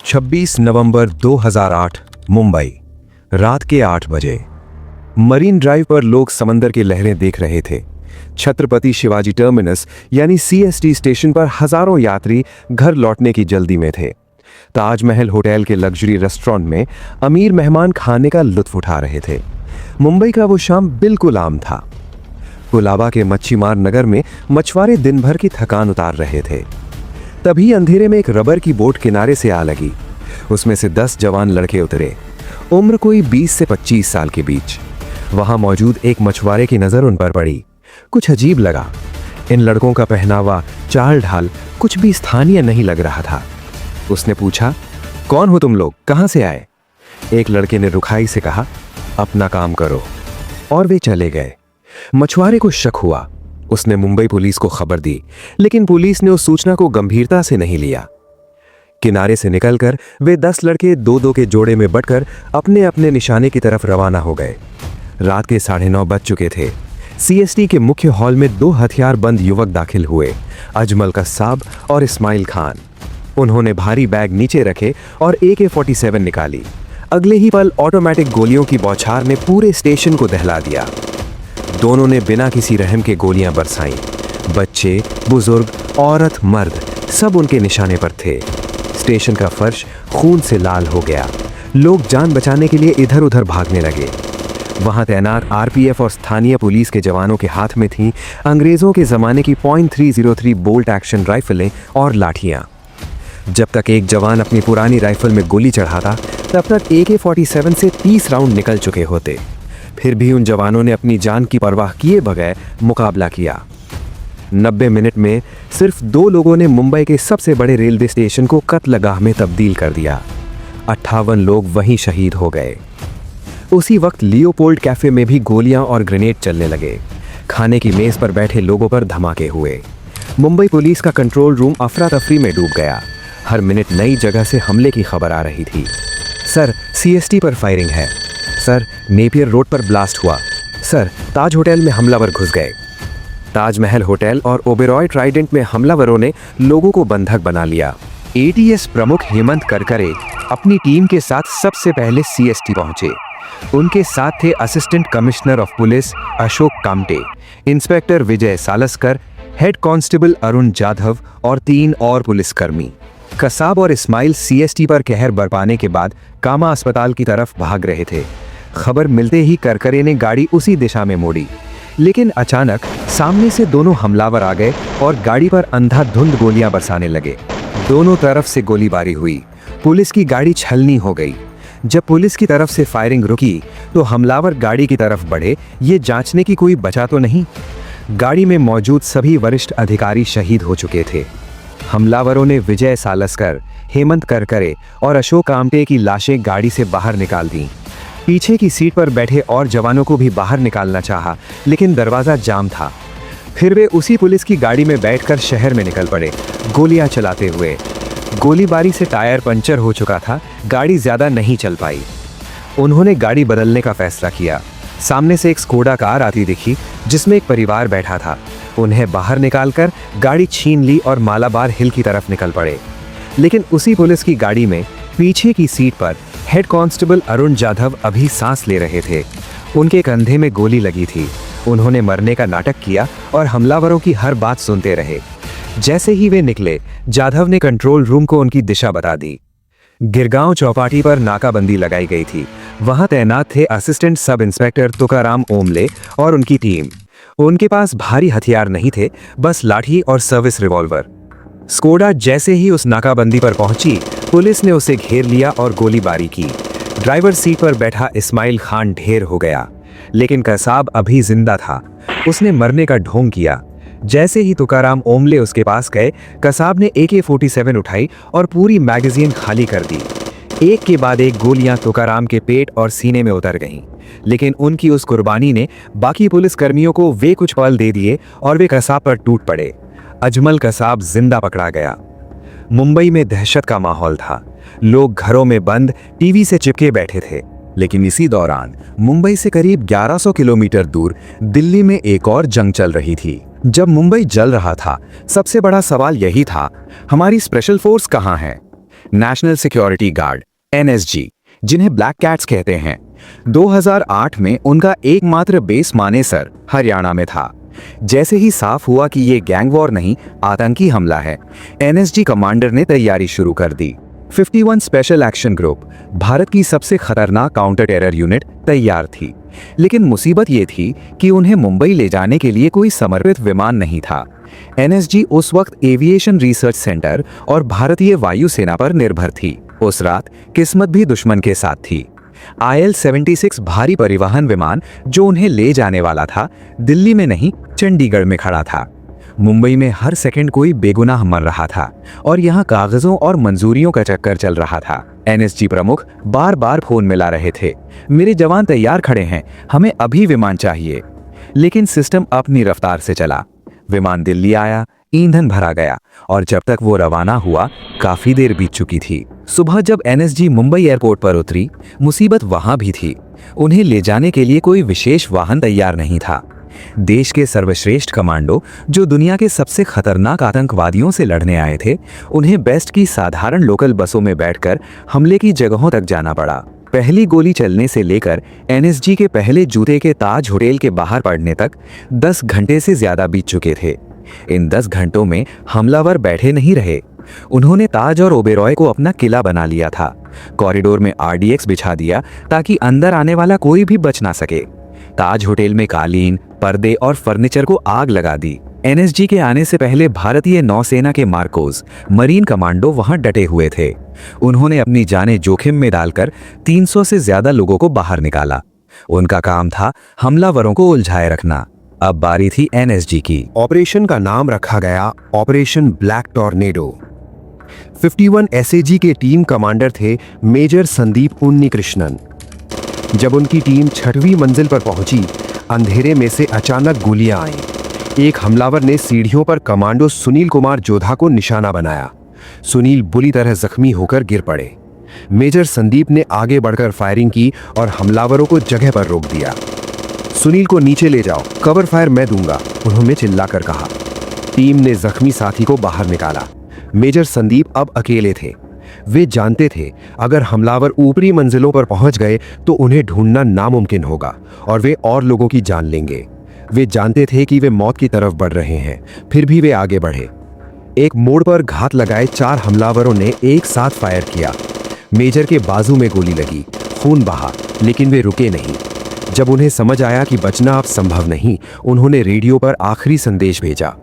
26 नवंबर 2008 मुंबई। रात के 8 बजे मरीन ड्राइव पर लोग समंदर की लहरें देख रहे थे। छत्रपति शिवाजी टर्मिनस यानी सीएसटी स्टेशन पर हजारों यात्री घर लौटने की जल्दी में थे। ताजमहल होटल के लग्जरी रेस्टोरेंट में अमीर मेहमान खाने का लुत्फ उठा रहे थे। मुंबई का वो शाम बिल्कुल आम था। कुलाबा के मच्छीमार नगर में मछुआरे दिन भर की थकान उतार रहे थे। तभी अंधेरे में एक रबर की बोट किनारे से आ लगी। उसमें से 10 जवान लड़के उतरे, उम्र कोई 20 से 25 साल के बीच। वहां मौजूद एक मछुआरे की नजर उन पर पड़ी। कुछ अजीब लगा। इन लड़कों का पहनावा, चाल ढाल कुछ भी स्थानीय नहीं लग रहा था। उसने पूछा, कौन हो तुम लोग, कहां से आए? एक लड़के ने रुखाई से कहा, अपना काम करो, और वे चले गए। मछुआरे को शक हुआ। उसने मुंबई पुलिस को खबर दी, लेकिन पुलिस ने उस सूचना को गंभीरता से नहीं लिया। किनारे से निकलकर वे 10 लड़के 2-2 के जोड़े में बंटकर अपने अपने निशाने की तरफ रवाना हो गए। रात के 9:30 बज चुके थे। सीएसटी के मुख्य हॉल में 2 हथियारबंद युवक दाखिल हुए, अजमल कसाब और इस्माइल खान। उन्होंने भारी बैग नीचे रखे और AK-47 निकाली। अगले ही पल ऑटोमेटिक गोलियों की बौछार ने पूरे स्टेशन को दहला दिया। दोनों ने बिना किसी रहम के गोलियां बरसाईं। बच्चे, बुजुर्ग, औरत, मर्द सब उनके निशाने पर थे। स्टेशन का फर्श खून से लाल हो गया। लोग जान बचाने के लिए इधर उधर भागने लगे। वहां तैनात आरपीएफ और स्थानीय पुलिस के जवानों के हाथ में थीं अंग्रेजों के जमाने की .303 बोल्ट एक्शन राइफलें और लाठियां। जब तक एक जवान अपनी पुरानी राइफल में गोली चढ़ाता, तब तक AK-47 से 30 राउंड निकल चुके होते। फिर भी उन जवानों ने अपनी जान की परवाह किए बगैर मुकाबला किया। 90 मिनट में सिर्फ 2 लोगों ने मुंबई के सबसे बड़े रेलवे स्टेशन को कत्लगाह में तब्दील कर दिया। 58 लोग वहीं शहीद हो गए। उसी वक्त लियोपोल्ड कैफे में भी गोलियां और ग्रेनेड चलने लगे। खाने की मेज पर बैठे लोगों पर धमाके हुए। मुंबई पुलिस का कंट्रोल रूम अफरा तफरी में डूब गया। हर मिनट नई जगह से हमले की खबर आ रही थी। सर, सीएसटी पर फायरिंग है। सर, नेपियर रोड पर ब्लास्ट हुआ। सर, ताज होटल में हमलावर घुस गए। ताजमहल होटल और ओबेरॉय ट्राइडेंट में हमलावरों ने लोगों को बंधक बना लिया। एटीएस प्रमुख हेमंत करकरे अपनी टीम के साथ सबसे पहले सीएसटी पहुंचे। उनके साथ थे assistant commissioner of police Ashok Kamte, inspector Vijay Salaskar, head constable Arun Jadhav और 3 और पुलिसकर्मी। कसाब और इस्माइल सीएसटी पर कहर बरपाने के बाद कामा अस्पताल की तरफ भाग रहे थे। खबर मिलते ही करकरे ने गाड़ी उसी दिशा में मोड़ी, लेकिन अचानक सामने से दोनों हमलावर आ गए और गाड़ी पर अंधाधुंध गोलियां बरसाने लगे। दोनों तरफ से गोलीबारी हुई। पुलिस की गाड़ी छलनी हो गई। जब पुलिस की तरफ से फायरिंग रुकी तो हमलावर गाड़ी की तरफ बढ़े, ये जांचने की कोई बचा तो नहीं। गाड़ी में मौजूद सभी वरिष्ठ अधिकारी शहीद हो चुके थे। हमलावरों ने विजय सालस्कर, हेमंत करकरे और अशोक आमटे की लाशें गाड़ी से बाहर निकाल दी। पीछे की सीट पर बैठे और जवानों को भी बाहर निकालना चाहा, लेकिन दरवाजा जाम था। फिर वे उसी पुलिस की गाड़ी में बैठकर शहर में निकल पड़े, गोलियां चलाते हुए। गोलीबारी से टायर पंचर हो चुका था, गाड़ी ज्यादा नहीं चल पाई। उन्होंने गाड़ी बदलने का फैसला किया। सामने से एक स्कोडा कार आती दिखी, जिसमें एक परिवार बैठा था। उन्हें बाहर निकालकर गाड़ी छीन ली और मालाबार हिल की तरफ निकल पड़े। लेकिन उसी पुलिस की गाड़ी में पीछे की सीट पर हेड कांस्टेबल अरुण जाधव अभी सांस ले रहे थे। उनके कंधे में गोली लगी थी। उन्होंने मरने का नाटक किया और हमलावरों की हर बात सुनते रहे। जैसे ही वे निकले, जाधव ने कंट्रोल रूम को उनकी दिशा बता दी। गिरगांव चौपाटी पर नाकाबंदी लगाई गई थी। वहां तैनात थे असिस्टेंट सब इंस्पेक्टर तुकाराम ओमले और उनकी टीम। उनके पास भारी हथियार नहीं थे, बस लाठी और सर्विस रिवॉल्वर। स्कोडा जैसे ही उस नाकाबंदी पर पहुंची, पुलिस ने उसे घेर लिया और गोलीबारी की। ड्राइवर सीट पर बैठा इस्माइल खान ढेर हो गया, लेकिन कसाब अभी जिंदा था। उसने मरने का ढोंग किया। जैसे ही तुकाराम ओमले उसके पास गए, कसाब ने AK-47 उठाई और पूरी मैगजीन खाली कर दी। एक के बाद एक गोलियां तुकाराम के पेट और सीने में उतर गईं, लेकिन उनकी उस कुर्बानी ने बाकी पुलिसकर्मियों को वे कुछ पल दे दिए और वे कसाब पर टूट पड़े। अजमल कसाब जिंदा पकड़ा गया। मुंबई में दहशत का माहौल था। लोग घरों में बंद टीवी से चिपके बैठे थे। लेकिन इसी दौरान मुंबई से करीब 1100 किलोमीटर दूर दिल्ली में एक और जंग चल रही थी। जब मुंबई जल रहा था, सबसे बड़ा सवाल यही था, हमारी स्पेशल फोर्स कहाँ है? नेशनल सिक्योरिटी गार्ड एनएसजी, जिन्हें ब्लैक कैट्स कहते हैं। 2008 में उनका एकमात्र बेस मानेसर हरियाणा में था। जैसे ही साफ हुआ कि ये गैंग वॉर नहीं, आतंकी हमला है, एनएसजी कमांडर ने तैयारी शुरू कर दी। 51 स्पेशल एक्शन ग्रुप, भारत की सबसे खतरनाक काउंटर टेरर यूनिट, तैयार थी। लेकिन मुसीबत ये थी कि उन्हें मुंबई ले जाने के लिए कोई समर्पित विमान नहीं था। एनएसजी उस वक्त एविएशन रिसर्च सेंटर और भारतीय वायुसेना पर निर्भर थी। उस रात किस्मत भी दुश्मन के साथ थी। IL-76 भारी परिवहन विमान जो उन्हें ले जाने वाला था, दिल्ली में नहीं, चंडीगढ़ में खड़ा था। मुंबई में हर सेकंड कोई बेगुनाह मर रहा था और यहाँ कागजों और मंजूरियों का चक्कर चल रहा था। एनएसजी प्रमुख बार बार फोन मिला रहे थे, मेरे जवान तैयार खड़े हैं, हमें अभी विमान चाहिए। लेकिन सिस्टम अपनी रफ्तार से चला। विमान दिल्ली आया, ईंधन भरा गया और जब तक वो रवाना हुआ काफी देर बीत चुकी थी। सुबह जब एनएसजी मुंबई एयरपोर्ट पर उतरी, मुसीबत वहां भी थी। उन्हें ले जाने के लिए कोई विशेष वाहन तैयार नहीं था। देश के सर्वश्रेष्ठ कमांडो, जो दुनिया के सबसे खतरनाक आतंकवादियों से लड़ने आए थे, उन्हें बेस्ट की साधारण लोकल बसों में बैठकर हमले की जगहों तक जाना पड़ा। पहली गोली चलने से लेकर एनएसजी के पहले जूते के ताज होटल के बाहर पड़ने तक 10 घंटे से ज्यादा बीत चुके थे। इन 10 घंटों में हमलावर बैठे नहीं रहे। उन्होंने ताज और ओबेरॉय को अपना किला बना लिया था। कॉरिडोर में RDX बिछा दिया ताकि अंदर आने वाला कोई भी बच ना सके। ताज होटल में कालीन, पर्दे और फर्नीचर को आग लगा दी। एनएसजी के आने से पहले भारतीय नौसेना के मार्कोस, मरीन कमांडो वहां डटे हुए थे। उन्होंने अपनी जानें जोखिम में डालकर 300 से ज्यादा लोगों को बाहर निकाला। उनका काम था हमलावरों को उलझाए रखना। अब बारी थी एनएसजी की। ऑपरेशन का नाम रखा गया ऑपरेशन ब्लैक टॉर्नेडो। 51 एसएजी के टीम कमांडर थे मेजर संदीप उन्नीकृष्णन। जब उनकी टीम 6वीं मंजिल पर पहुंची, अंधेरे में से अचानक गोलियां आईं। एक हमलावर ने सीढ़ियों पर कमांडो सुनील कुमार जोधा को निशाना बनाया। सुनील बुरी तरह जख्मी होकर गिर पड़े। मेजर संदीप ने आगे बढ़कर फायरिंग की और हमलावरों को जगह पर रोक दिया। सुनील को नीचे ले जाओ, कवर फायर मैं दूंगा, उन्होंने चिल्लाकर कहा। टीम ने जख्मी साथी को बाहर निकाला। मेजर संदीप अब अकेले थे। वे जानते थे अगर हमलावर ऊपरी मंजिलों पर पहुंच गए तो उन्हें ढूंढना नामुमकिन होगा और वे और लोगों की जान लेंगे। वे जानते थे कि वे मौत की तरफ बढ़ रहे हैं, फिर भी वे आगे बढ़े। एक मोड़ पर घात लगाए 4 हमलावरों ने एक साथ फायर किया। मेजर के बाजू में गोली लगी, खून बहा, लेकिन वे रुके नहीं। जब उन्हें समझ आया कि बचना अब संभव नहीं, उन्होंने रेडियो पर आखिरी संदेश भेजा,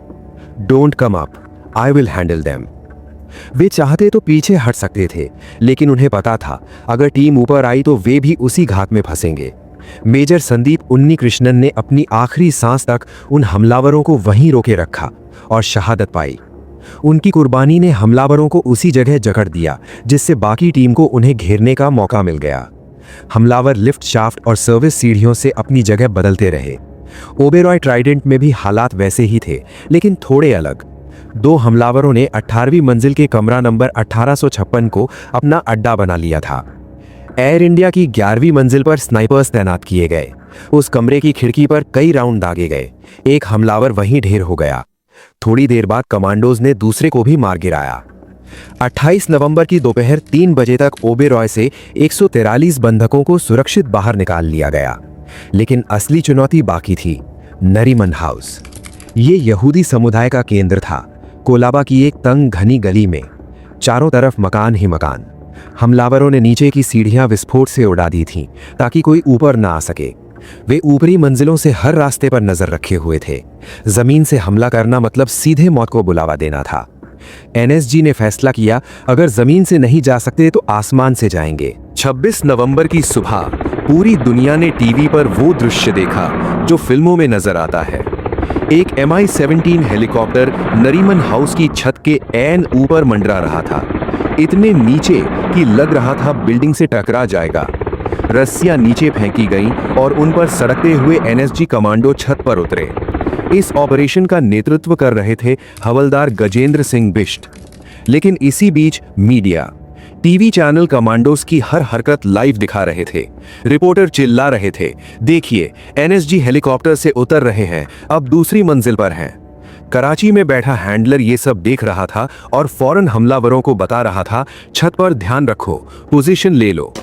don't come up, I will handle them. वे चाहते तो पीछे हट सकते थे, लेकिन उन्हें पता था अगर टीम ऊपर आई तो वे भी उसी घात में फंसेंगे। मेजर संदीप उन्नीकृष्णन ने अपनी आखिरी सांस तक उन हमलावरों को वहीं रोके रखा और शहादत पाई। उनकी कुर्बानी ने हमलावरों को उसी जगह जकड़ दिया जिससे बाकी टीम को उन्हें घेरने का मौका मिल गया। हमलावर लिफ्ट शाफ्ट और सर्विस सीढ़ियों से अपनी जगह बदलते रहे। ओबेरॉय ट्राइडेंट में भी हालात वैसे ही थे, लेकिन थोड़े अलग। 2 हमलावरों ने 18वीं मंजिल के कमरा नंबर 1856 को अपना अड्डा बना लिया था। एयर इंडिया की 11वीं मंजिल पर स्नाइपर्स तैनात किए गए। उस कमरे की खिड़की पर कई राउंड दागे गए। एक हमलावर वहीं ढेर हो गया। थोड़ी देर बाद कमांडोज ने दूसरे को भी मार गिराया। 28 नवंबर की दोपहर 3 बजे तक ओबेरॉय से 143 बंधकों को सुरक्षित बाहर निकाल लिया गया। लेकिन असली चुनौती बाकी थी, नरीमन हाउस। ये यहूदी समुदाय का केंद्र था। कोलाबा की एक तंग घनी गली में चारों तरफ मकान ही मकान। हमलावरों ने नीचे की सीढ़ियां विस्फोट से उड़ा दी थीं ताकि कोई ऊपर ना आ सके। वे ऊपरी मंजिलों से हर रास्ते पर नजर रखे हुए थे। जमीन से हमला करना मतलब सीधे मौत को बुलावा देना था। एनएसजी ने फैसला किया, अगर जमीन से नहीं जा सकते तो आसमान से जाएंगे। 26 नवंबर की सुबह पूरी दुनिया ने टीवी पर वो दृश्य देखा जो फिल्मों में नजर आता है। एक MI-17 हेलीकॉप्टर नरीमन हाउस की छत के ऐन ऊपर मंडरा रहा था, इतने नीचे कि लग रहा था बिल्डिंग से टकरा जाएगा। रस्सियां नीचे फेंकी गईं और उन पर सड़कते हुए एनएसजी कमांडो छत पर उतरे। इस ऑपरेशन का नेतृत्व कर रहे थे हवलदार गजेंद्र सिंह बिष्ट। लेकिन इसी बीच मीडिया, टीवी चैनल कमांडोज की हर हरकत लाइव दिखा रहे थे। रिपोर्टर चिल्ला रहे थे, देखिए एनएसजी हेलीकॉप्टर से उतर रहे हैं, अब दूसरी मंजिल पर हैं। कराची में बैठा हैंडलर ये सब देख रहा था और फौरन हमलावरों को बता रहा था, छत पर ध्यान रखो, पोजीशन ले लो।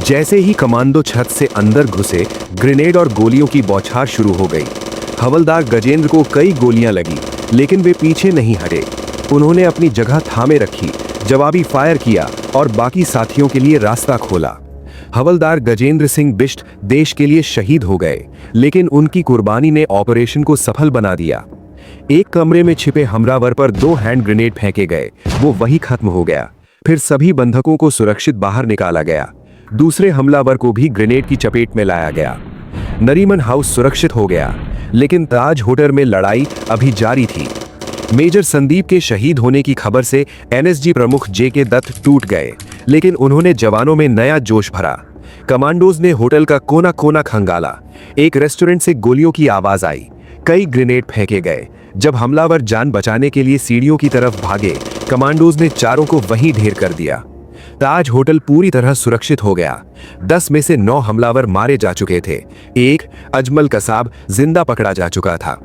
जैसे ही कमांडो छत से अंदर घुसे, ग्रेनेड और गोलियों की बौछार शुरू हो गई। हवलदार गजेंद्र को कई गोलियां लगी, लेकिन वे पीछे नहीं हटे। उन्होंने अपनी जगह थामे रखी, जवाबी फायर किया और बाकी साथियों के लिए रास्ता खोला। हवलदार गजेंद्र सिंह बिष्ट देश के लिए शहीद हो गए, लेकिन उनकी कुर्बानी ने ऑपरेशन को सफल बना दिया। एक कमरे में छिपे हमलावर पर 2 हैंड ग्रेनेड फेंके गए, वो वही खत्म हो गया। फिर सभी बंधकों को सुरक्षित बाहर निकाला गया। दूसरे हमलावर को भी ग्रेनेड की चपेट में लाया गया। नरीमन हाउस सुरक्षित हो गया, लेकिन ताज होटल में लड़ाई अभी जारी थी। मेजर संदीप के शहीद होने की खबर से एनएसजी प्रमुख जे.के. दत्त टूट गए, लेकिन उन्होंने जवानों में नया जोश भरा। कमांडोज ने होटल का कोना कोना खंगाला। एक रेस्टोरेंट से गोलियों की आवाज आई, कई ग्रेनेड फेंके गए। जब हमलावर जान बचाने के लिए सीढ़ियों की तरफ भागे, कमांडोज ने चारों को वहीं ढेर कर दिया। ताज होटल पूरी तरह सुरक्षित हो गया। 10 में से 9 हमलावर मारे जा चुके थे। एक अजमल कसाब जिंदा पकड़ा जा चुका था।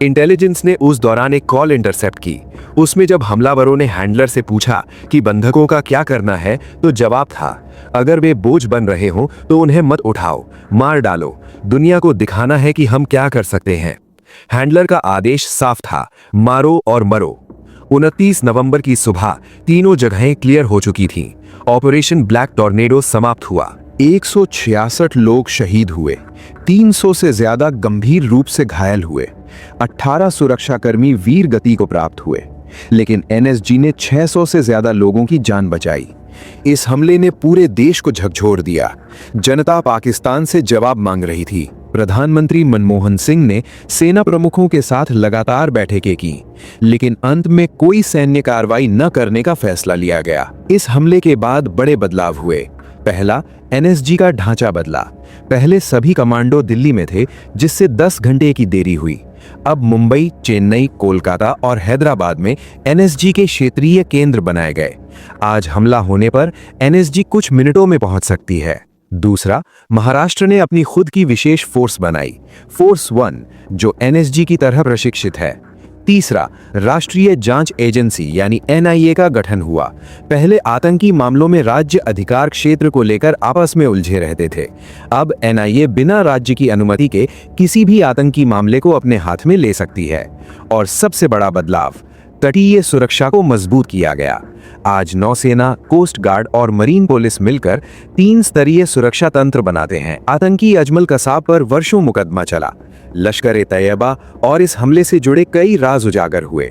इंटेलिजेंस ने उस दौरान एक कॉल इंटरसेप्ट की। उसमें जब हमलावरों ने हैंडलर से पूछा कि बंधकों का क्या करना है, तो जवाब था, अगर वे बोझ बन रहे हों तो उन्हें मत उठाओ, मार डालो। दुनिया को दिखाना है कि हम क्या कर सकते हैं। हैंडलर का आदेश साफ था, मारो और मरो। 29 नवंबर की सुबह तीनों जगहें क्लियर हो चुकी थीं। ऑपरेशन ब्लैक टॉर्नेडो समाप्त हुआ। 166 लोग शहीद हुए, 300 से ज्यादा गंभीर रूप से घायल हुए। 18 सुरक्षाकर्मी वीर गति को प्राप्त हुए, लेकिन एनएसजी ने 600 से ज्यादा लोगों की जान बचाई। इस हमले ने पूरे देश को झकझोर दिया। जनता पाकिस्तान से जवाब मांग रही थी। प्रधानमंत्री मनमोहन सिंह ने सेना प्रमुखों के साथ लगातार बैठकें की, लेकिन अंत में कोई सैन्य कार्रवाई न करने का फैसला लिया गया। इस हमले के बाद बड़े बदलाव हुए। पहला, एनएसजी का ढांचा बदला। पहले सभी कमांडो दिल्ली में थे, जिससे 10 घंटे की देरी हुई। अब मुंबई, चेन्नई, कोलकाता और हैदराबाद में एनएसजी के क्षेत्रीय केंद्र बनाए गए। आज हमला होने पर एनएसजी कुछ मिनटों में पहुंच सकती है। दूसरा, महाराष्ट्र ने अपनी खुद की विशेष फोर्स बनाई, फोर्स 1, जो एनएसजी की तरह प्रशिक्षित है। तीसरा, राष्ट्रीय जांच एजेंसी यानी एनआईए का गठन हुआ। पहले आतंकी मामलों में राज्य अधिकार क्षेत्र को लेकर आपस में उलझे रहते थे। अब एनआईए बिना राज्य की अनुमति के किसी भी आतंकी मामले को अपने हाथ में ले सकती है। और सबसे बड़ा बदलाव, तटीय सुरक्षा को मजबूत किया गया। आज नौसेना, कोस्ट गार्ड और मरीन पुलिस मिलकर 3 स्तरीय सुरक्षा तंत्र बनाते हैं। आतंकी अजमल कसाब पर वर्षों मुकदमा चला। लश्कर-ए-तैयबा और इस हमले से जुड़े कई राज उजागर हुए।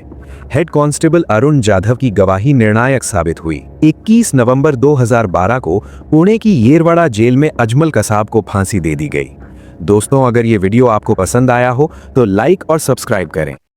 हेड कांस्टेबल अरुण जाधव की गवाही निर्णायक साबित हुई। 21 नवंबर 2012 को पुणे की येरवाड़ा जेल में अजमल कसाब को फांसी दे दी गई। दोस्तों, अगर ये वीडियो आपको पसंद आया हो तो लाइक और सब्सक्राइब करें।